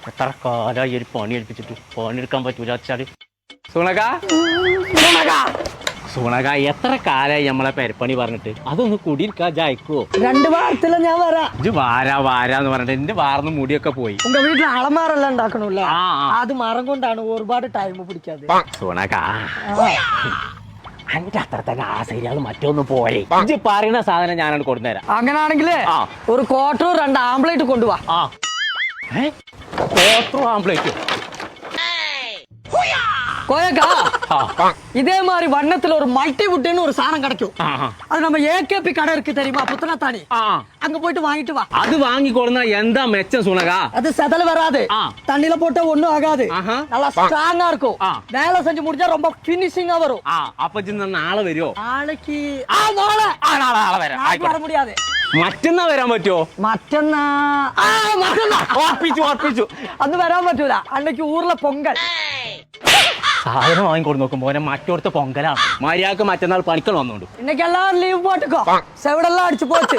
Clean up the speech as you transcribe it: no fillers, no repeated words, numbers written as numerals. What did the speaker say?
എത്ര കാലമായി ഒരു പണി എടുപ്പിച്ചിട്ട് പണിയെടുക്കാൻ പറ്റൂല വെച്ചാല് സുണക എത്ര കാലായി നമ്മളെ പെരപ്പണി പറഞ്ഞിട്ട് അതൊന്ന് കുടിയിരിക്കാ ജായിക്കോ 2 വാരത്തില് ഞാൻ വരാം. ഇത് വാരാന്ന് പറഞ്ഞിട്ട് എന്റെ വാർന്ന് മുടിയൊക്കെ പോയി. ഉங்க വീട്ടിൽ അളമാറെല്ലാം ഉണ്ടാക്കണല്ലേ, അത് മരം കൊണ്ടാണ് ഒരുപാട് ടൈം പിടിക്കാതെ. സുണക അതിന്റെ അത്ര തന്നെ ആ ശരിയാൾ മറ്റൊന്നും പോരെ. ഇജ്ജ് പറയുന്ന സാധനം ഞാനാണ് കൊടുത്തുതരാം. അങ്ങനാണെങ്കിലേ ഒരു ക്വാർട്ടർ 2 ആംപ്ലേറ്റ് കൊണ്ടുപോവാ. ക്വാർട്ടർ ആംപ്ലേറ്റ് இதே மாதிரி வண்ணத்துல ஒரு மல்டிவுட்னு ஒரு சாணம் கிடைக்கும். அது நம்ம ஏகேபி கடை இருக்கு தெரியுமா, புத்தனத்தானி, அங்க போயிட்டு வாங்கிட்டு வா. அது வாங்கி கொடுத்தா எந்த மெச்சம் சுனகா, அது செதல் வராது, தண்ணில போட்டா ஒண்ணும் ஆகாது, நல்லா ஸ்ட்ராங்கா இருக்கும். வேலை செஞ்சு முடிஞ்சா ரொம்ப ஃபினிஷிங்கா வரும். அப்ப நாளை വരുമോ? நாளைக்கு நாளை வர முடியாது. മറ്റന്നാ വരാൻ പറ്റുമോ? മറ്റന്നാ അന്ന് വരാൻ പറ്റൂല, അன்னைக்கு ഊർല പൊങ്കൽ. സാധനം വാങ്ങിക്കൊണ്ട് നോക്കുമ്പോ മറ്റോടത്തെ പൊങ്കലാണ്. മര്യാദക്ക് മറ്റന്നാൾ പണിക്കൾ വന്നോണ്ട്. இன்னைக்கு எல்லாரும் லீவ் போட்டுக்கோ, செவிடெல்லாம் அடிச்சு போச்சு.